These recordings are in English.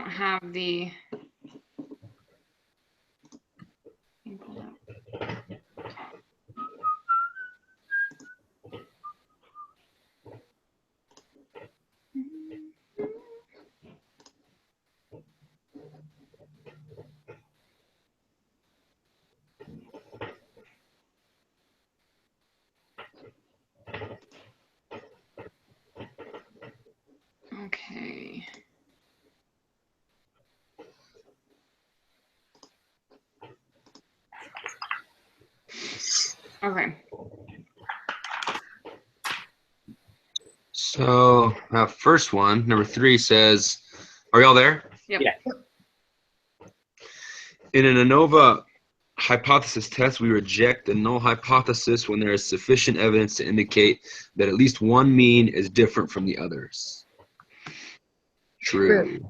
don't have the. Okay. Okay. So first one, number 3 says, are y'all there? Yep. Yeah. In an ANOVA hypothesis test, we reject the null hypothesis when there is sufficient evidence to indicate that at least one mean is different from the others. True.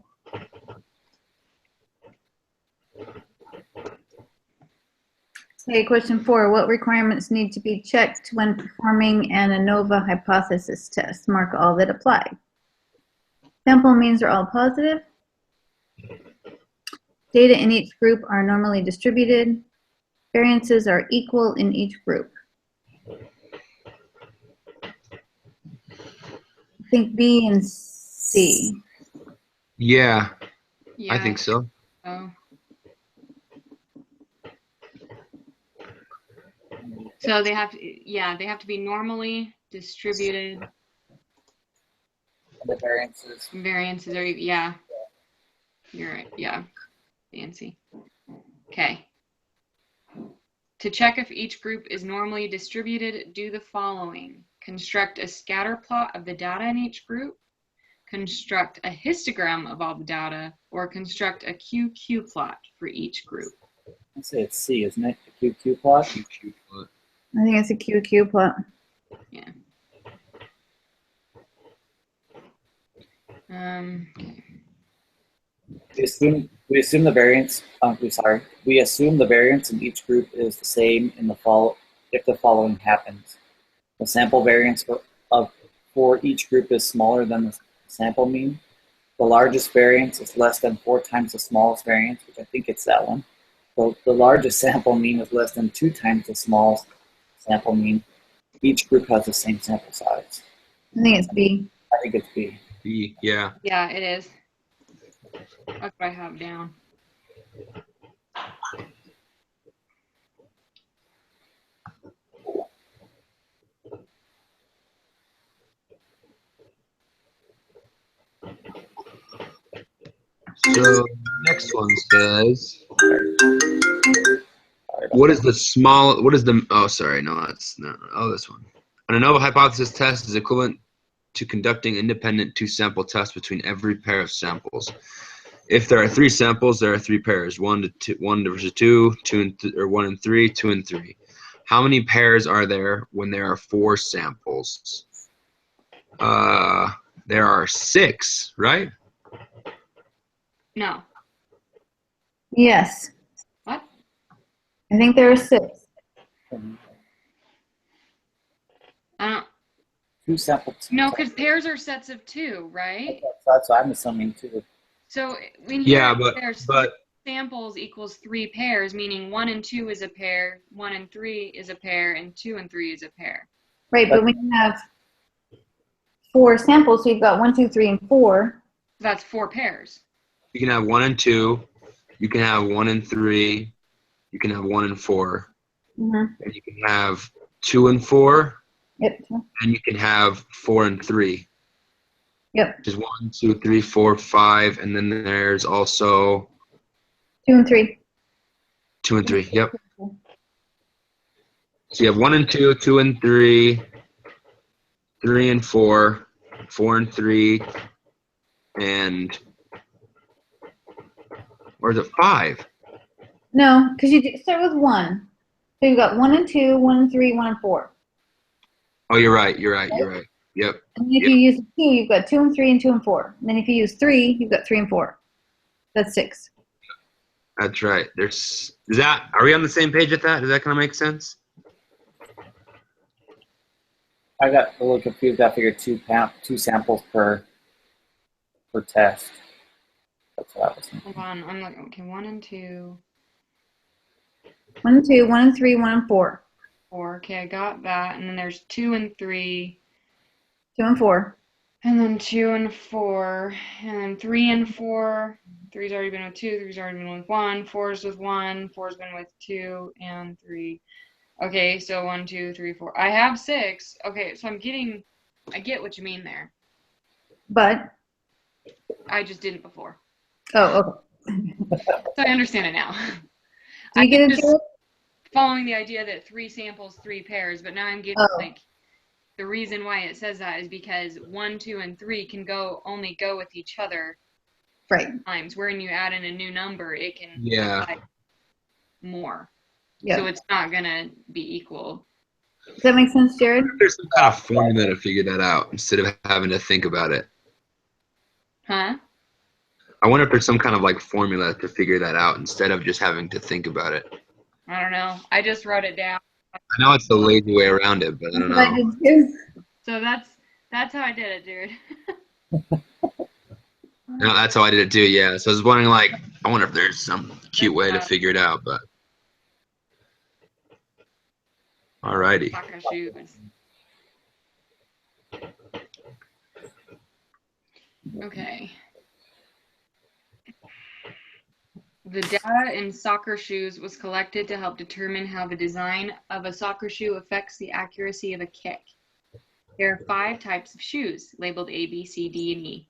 Okay, question 4. What requirements need to be checked when performing an ANOVA hypothesis test? Mark all that apply. Sample means are all positive. Data in each group are normally distributed. Variances are equal in each group. I think B and C. Yeah, Yeah. I think so. So they have to, yeah, they have to be normally distributed. And the variances. Variances are, yeah. You're right, yeah. Fancy. Okay. To check if each group is normally distributed, do the following. Construct a scatter plot of the data in each group, construct a histogram of all the data, or construct a QQ plot for each group. I'd say it's C, isn't it? The QQ plot? QQ plot. I think it's a QQ plot. Yeah. Okay. We assume the variance. We assume the variance in each group is the same in the if the following happens. The sample variance for each group is smaller than the sample mean. The largest variance is less than 4 times the smallest variance, which I think it's that one. The largest sample mean is less than 2 times the smallest sample mean. Each group has the same sample size. I think it's B. I think it's B. B, yeah. Yeah, it is. That's what I have down. So next one says, what is the, oh, sorry, no, that's not, oh, this one. An ANOVA hypothesis test is equivalent to conducting independent 2-sample tests between every pair of samples. If there are 3 samples, there are 3 pairs, 1 versus 2, 1 and 3, 2 and 3. How many pairs are there when there are 4 samples? There are 6, right? No. Yes. What? I think there are 6. I don't. 2 samples. No, because pairs are sets of 2, right? That's what I'm assuming too. So when there's 3 samples equals 3 pairs, meaning 1 and 2 is a pair, 1 and 3 is a pair, and 2 and 3 is a pair. Right, but when you have 4 samples, so you've got 1, 2, 3, and 4. That's 4 pairs. You can have 1 and 2. You can have 1 and 3. You can have 1 and 4. Mm-hmm. And you can have 2 and 4. Yep. And you can have 4 and 3. Yep. Just 1, 2, 3, 4, 5, and then there's also 2 and 3. 2 and 3. Yep. So you have 1 and 2, 2 and 3, 3 and 4, 4 and 3, and or is it 5? No, because you start with 1. So you've got 1 and 2, 1 and 3, 1 and 4. Oh, you're right. Yep. And if you use 2, you've got 2 and 3 and 2 and 4. And then if you use 3, you've got 3 and 4. That's 6. That's right. Are we on the same page at that? Does that kind of make sense? I got a little confused. I figured 2 samples per test. That's what I was thinking. Hold on. I'm like, okay, 1 and 2, 1 and 2, 1 and 3, 1 and 4. 4. Okay, I got that. And then there's 2 and 3, 2 and 4. and then 2 and 4, and then 3 and 4. 3's already been with 2, 3's already been with 1, 4's with 1, 4's been with 2 and 3. Okay, so 1, 2, 3, 4. I have 6. Okay, so I get what you mean there. But, I just didn't before. oh, okay. So I understand it now. Do you get I'm it, just Jared? following the idea that 3 samples, 3 pairs, but now I'm getting Oh. like the reason why it says that is because 1, 2, and 3 can only go with each other Right. times. Where when you add in a new number, it can Yeah. apply more. Yeah. So it's not gonna be equal. Does that make sense, Jared? There's some kind of formula to figure that out instead of having to think about it. Huh? I wonder if there's some kind of like formula to figure that out instead of just having to think about it. I don't know. I just wrote it down. I know it's the lazy way around it, but I don't I know. did too. So that's how I did it, dude. No, that's how I did it too. Yeah. So I was wondering, like, I wonder if there's some cute way to figure it out, but. Alrighty. Soccer shoes. Okay. The data in soccer shoes was collected to help determine how the design of a soccer shoe affects the accuracy of a kick. There are 5 types of shoes, labeled A, B, C, D, and E,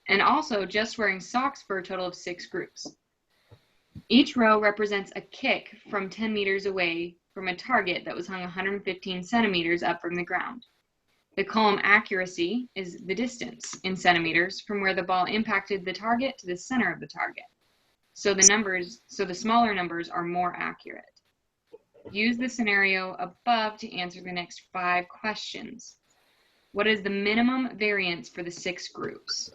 and also just wearing socks for a total of 6 groups. Each row represents a kick from 10 meters away from a target that was hung 115 centimeters up from the ground. The column accuracy is the distance in centimeters from where the ball impacted the target to the center of the target. So the smaller numbers are more accurate. Use the scenario above to answer the next 5 questions. What is the minimum variance for the 6 groups?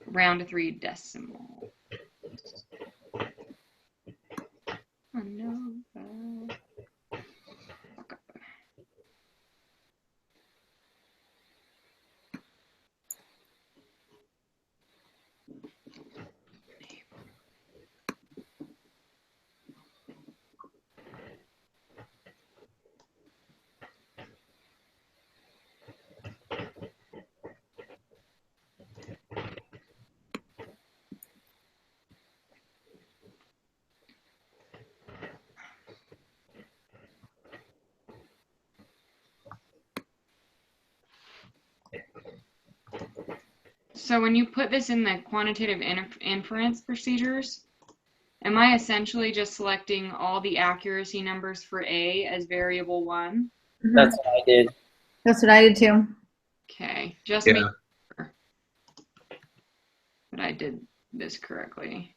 Round to 3 decimal. So when you put this in the quantitative inference procedures, am I essentially just selecting all the accuracy numbers for A as variable 1? Mhm. That's what I did. That's what I did too. Okay, just Yeah. make sure that I did this correctly.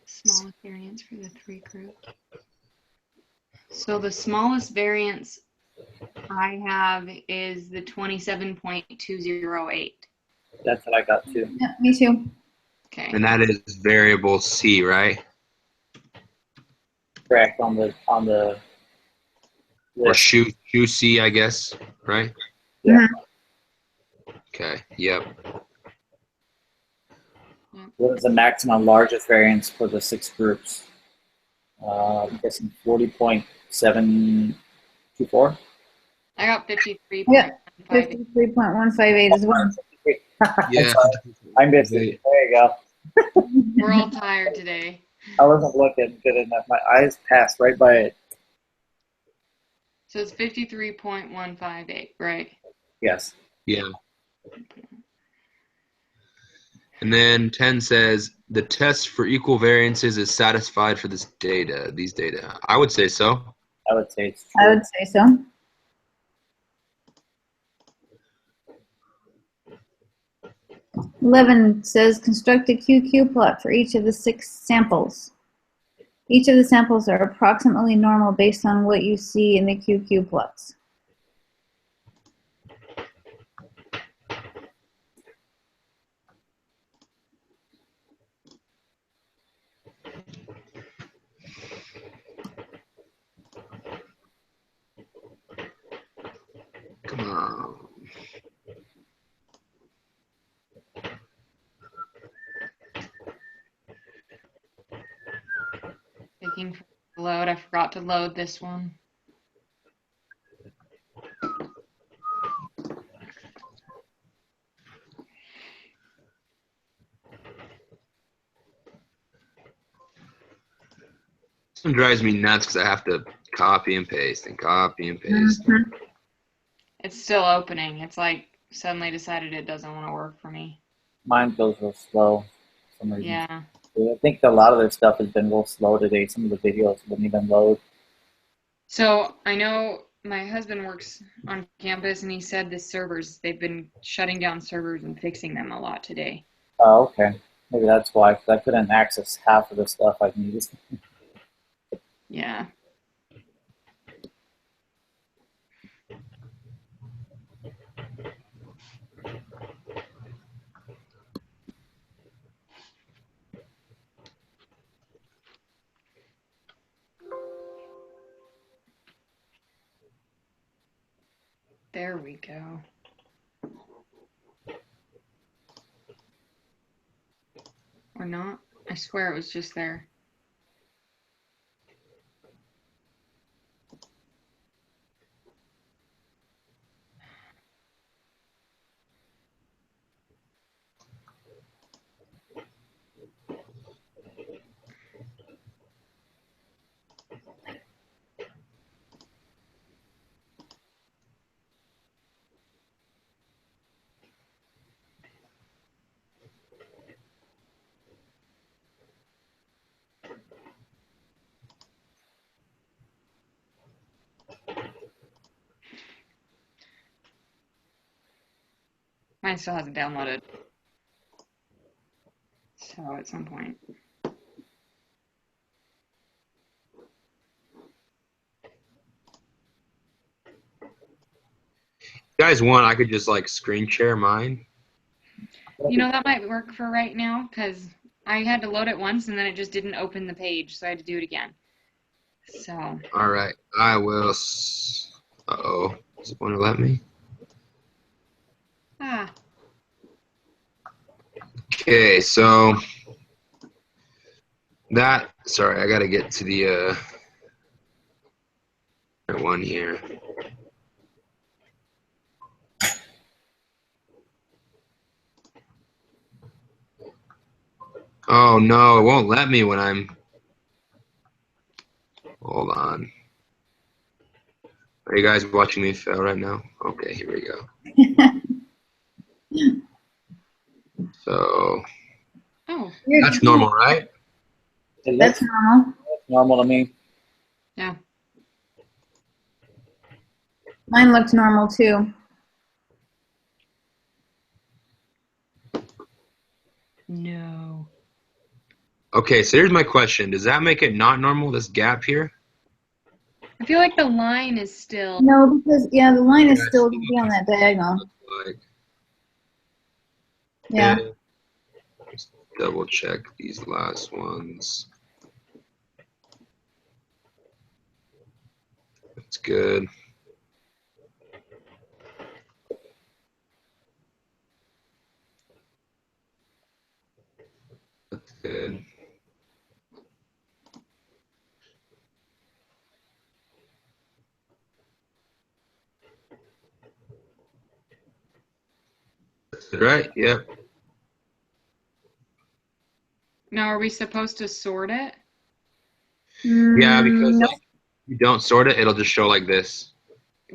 Smallest variance for the 3 groups. So the smallest variance I have is the 27.208. That's what I got too. Yeah, me too. Okay. And that is variable C, right? Correct on the Or list. shoe C, I guess, right? Yeah. Okay. Yep. What is the maximum largest variance for the 6 groups? I'm guessing 40.724. I got 53.158. Yeah, 53.158 as well. Yeah. I missed it. There you go. We're all tired today. I wasn't looking good enough. My eyes passed right by it. So it's 53.158, right? Yes. Yeah. And then 10 says the test for equal variances is satisfied for these data. I would say so. I would say it's true. I would say so. Eleven says construct a QQ plot for each of the 6 samples. Each of the samples are approximately normal based on what you see in the QQ plots. Come on. Taking for the load. I forgot to load this one. This one drives me nuts because I have to copy and paste and copy and paste. It's still opening. It's like suddenly decided it doesn't want to work for me. Mine goes real slow for some reason. Yeah. I think a lot of their stuff has been real slow today. Some of the videos wouldn't even load. So I know my husband works on campus and he said the servers, they've been shutting down servers and fixing them a lot today. Oh, okay. Maybe that's why, 'cause I couldn't access half of the stuff I needed. Yeah. There we go. Or not? I swear it was just there. Mine still hasn't downloaded. So at some point. If you guys want, I could just like screen share mine. You know, that might work for right now because I had to load it once and then it just didn't open the page, so I had to do it again. So, All right. I will. Uh-oh. Does it want to let me? Okay, so that, sorry, I got to get to the right one here. Oh no, it won't let me when I'm, hold on. Are you guys watching me fail right now? Okay, here we go. So, oh, that's normal, right? It That's looks normal. normal to me. yeah. Mine looked normal too. No. Okay, so here's my question. Does that make it not normal, this gap here? I feel like the line is still. No, because yeah, the line is Yeah, still gonna be on that diagonal. Like, Yeah. just double check these last ones. That's good. That's good. Right? Yeah. Now, are we supposed to sort it? Yeah, because No. like you don't sort it, it'll just show like this.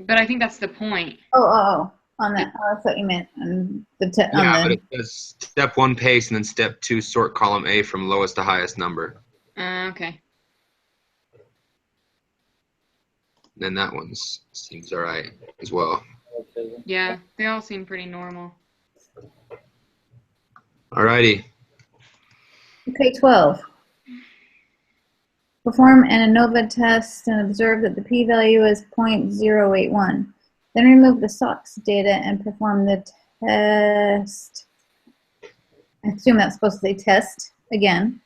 But I think that's the point. Oh. On that. Oh, that's what you meant. On Yeah, but it says step 1 paste and then step 2 sort column A from lowest to highest number. Okay. Then that one seems all right as well. Yeah, they all seem pretty normal. Alrighty. Okay, 12. Perform an ANOVA test and observe that the p-value is 0.081. Then remove the SOX data and perform the test. I assume that's supposed to say test again.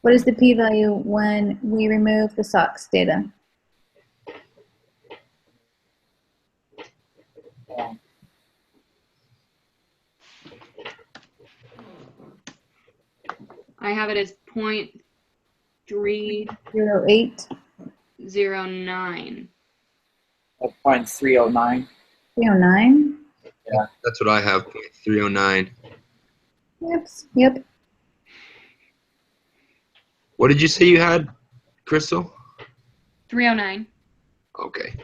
What is the p-value when we remove the SOX data? I have it as 0.309. 08, 0.309. 309? That's what I have. 309. Yep. What did you say you had, Crystal? 309. Okay.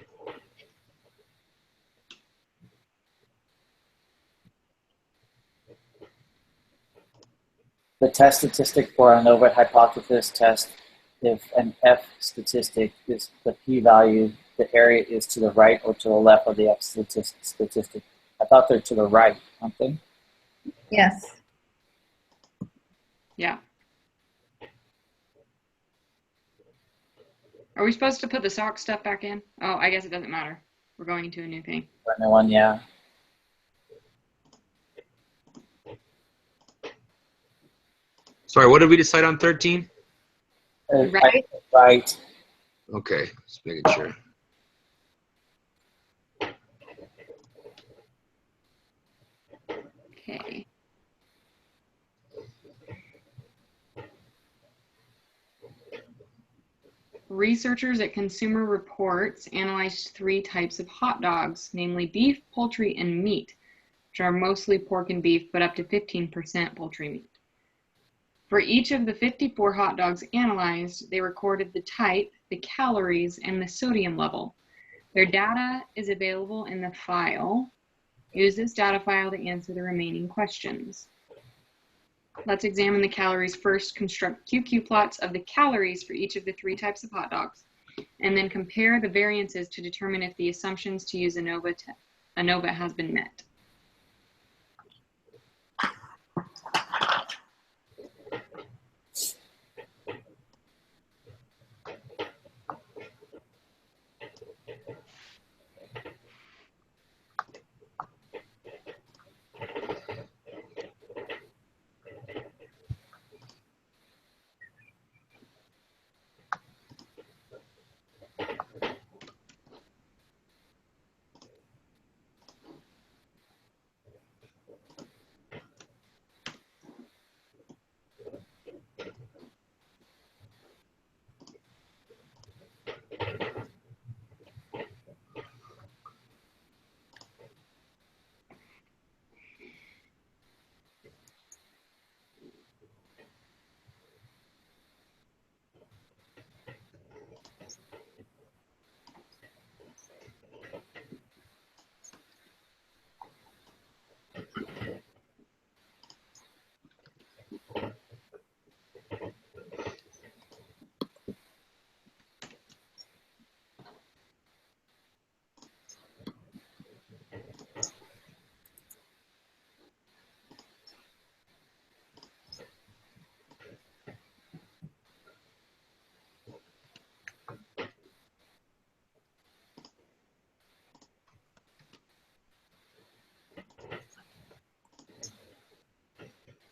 The test statistic for an ANOVA hypothesis test, if an F statistic is the p-value, the area is to the right or to the left of the F statistic. I thought they're to the right, aren't they? Yes. Yeah. Are we supposed to put the SOX stuff back in? Oh, I guess it doesn't matter. We're going into a new thing. Brand new one, yeah. Sorry, what did we decide on 13? Right. Right. Okay, just making sure. Okay. Researchers at Consumer Reports analyzed 3 types of hot dogs, namely beef, poultry, and meat, which are mostly pork and beef, but up to 15% poultry meat. For each of the 54 hot dogs analyzed, they recorded the type, the calories, and the sodium level. Their data is available in the file. Use this data file to answer the remaining questions. Let's examine the calories first. Construct QQ plots of the calories for each of the 3 types of hot dogs, and then compare the variances to determine if the assumptions to use ANOVA has been met.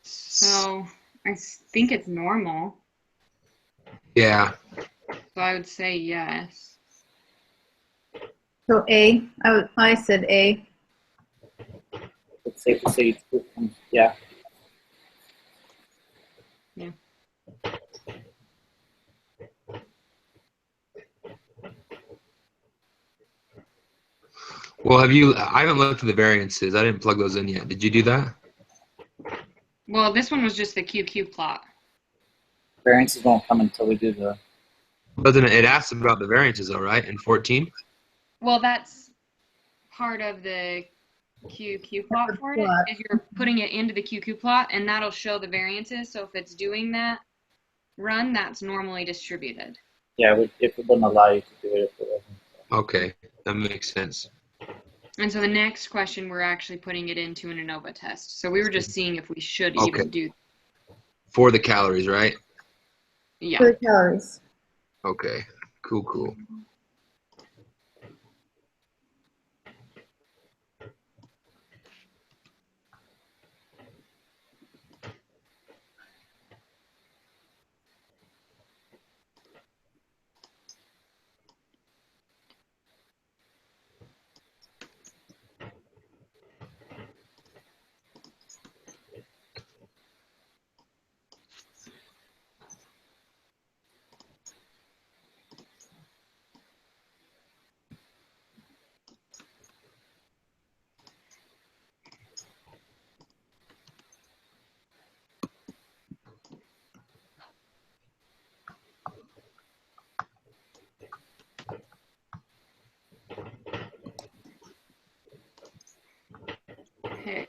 So I think it's normal. Yeah. So I would say yes. So A. I said A. It's safe to say, yeah. Yeah. Well, I haven't looked at the variances. I didn't plug those in yet. Did you do that? Well, this one was just the QQ plot. Variances won't come until we do the. Doesn't it asks about the variances, all right, in 14? Well, that's part of the QQ plot for it, is you're putting it into the QQ plot, and that'll show the variances. So if it's doing that run, that's normally distributed. Yeah, if it wouldn't allow you to do it, if it wasn't. Okay, that makes sense. And so the next question, we're actually putting it into an ANOVA test. So we were just seeing if we should Okay. even do. For the calories, right? Yeah. For the calories. Okay, cool. Okay.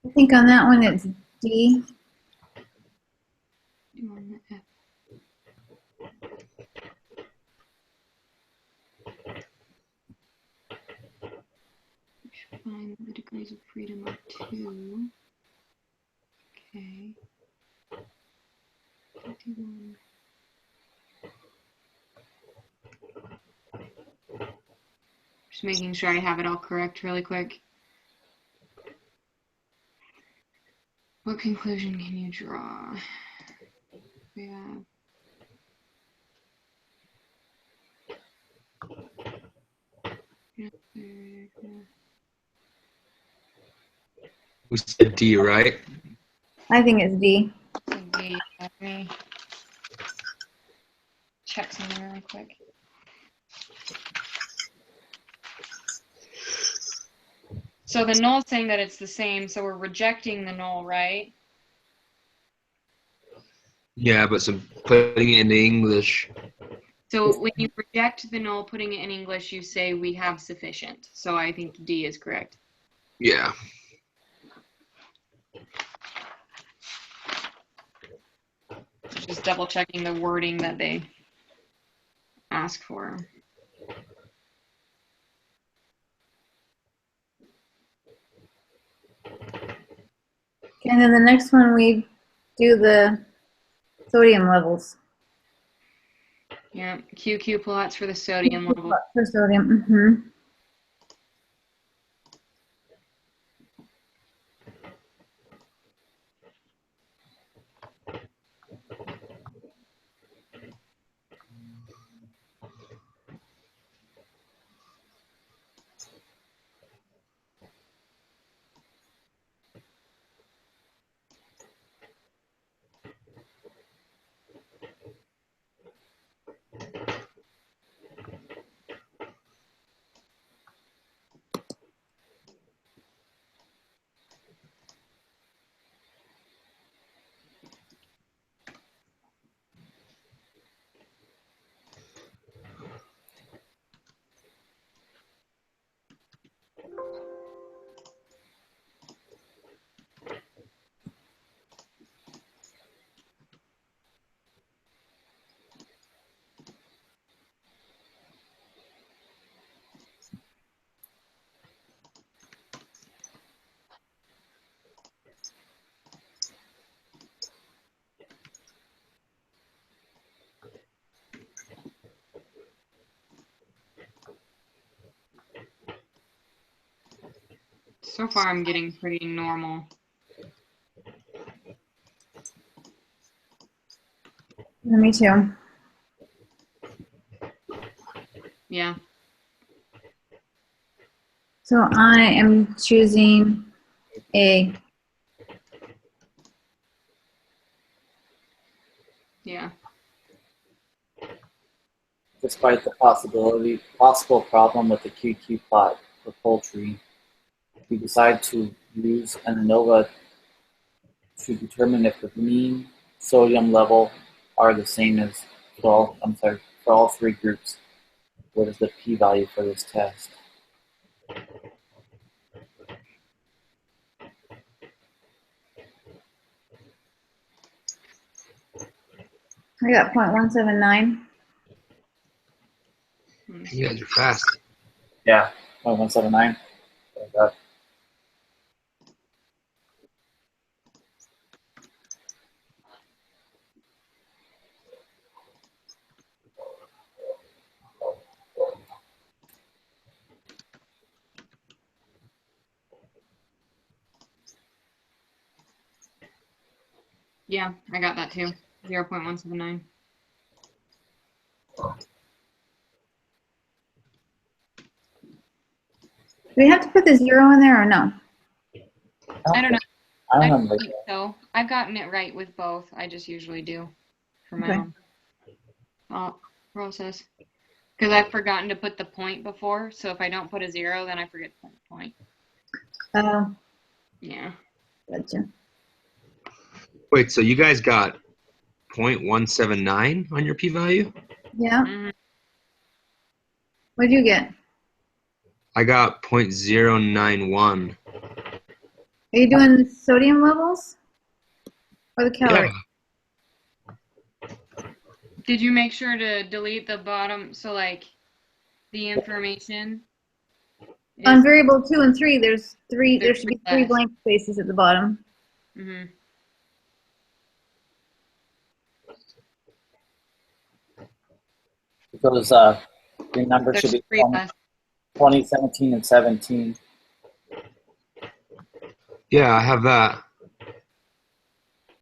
I think on that one it's D. On the F. We should find the degrees of freedom are 2. Okay. 51. Just making sure I have it all correct really quick. What conclusion can you draw? Yeah. We said D, right? I think it's D. Let me check something really quick. So the null is saying that it's the same, so we're rejecting the null, right? Yeah, but putting it in English. So when you reject the null, putting it in English, you say we have sufficient. So I think D is correct. Yeah. Just double checking the wording that they ask for. Okay, and then the next one we do the sodium levels. Yeah, QQ plots for the sodium level. For sodium. Mm-hmm. So far, I'm getting pretty normal. Me too. Yeah. So I am choosing A. Yeah. despite the possible problem with the QQ plot for poultry, we decide to use an ANOVA to determine if the mean sodium level are the same as for all three groups. What is the p-value for this test? I got 0.179. You guys are fast. Yeah, 0.179. Yeah, I got that too. 0.179. Do we have to put the 0 in there or no? I don't know. I I don't don't know. think so. I've gotten it right with both. I just usually do for my Okay. own process. Because I've forgotten to put the point before, so if I don't put a 0, then I forget to put the point. Oh, Yeah. gotcha. Wait, so you guys got 0.179 on your p-value? Yeah. Mhm. What'd you get? I got 0.091. Are you doing the sodium levels or the calories? Did you make sure to delete the bottom, so like the information? On variable 2 and 3, there should be There's 3 less. blank spaces at the bottom. Mhm. Because your number There's should be 3 less. 20, 17, and 17. Yeah, I have that.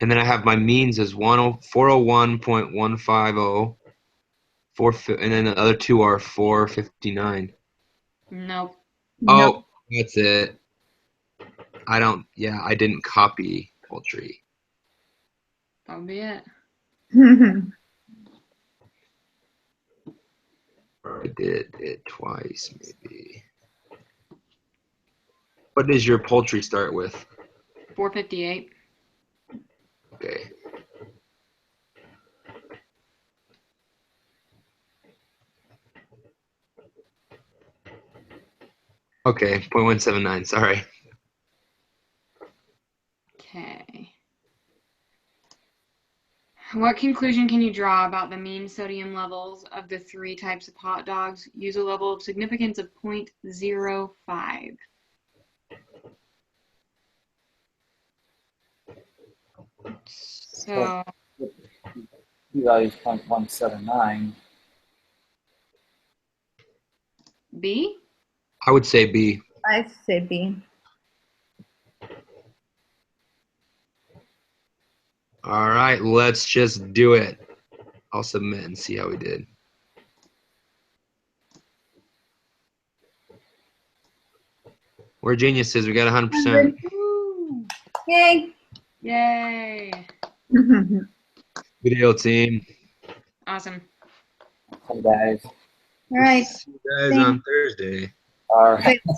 And then I have my means as 401.150, and then the other two are 459. Nope. Oh, that's it. I didn't copy poultry. That'll be it. No. I did it twice, maybe. What does your poultry start with? 458. Okay. Okay, 0.179, sorry. Okay. What conclusion can you draw about the mean sodium levels of the 3 types of hot dogs? Use a level of significance of 0.05. So, P-value is 0.179. B? I would say B. I say B. All right, let's just do it. I'll submit and see how we did. We're geniuses. We got 100%. Woo! Yay. Yay! Good deal, team. Awesome. Hey guys. All right. See you guys on Thursday. All right. Wait,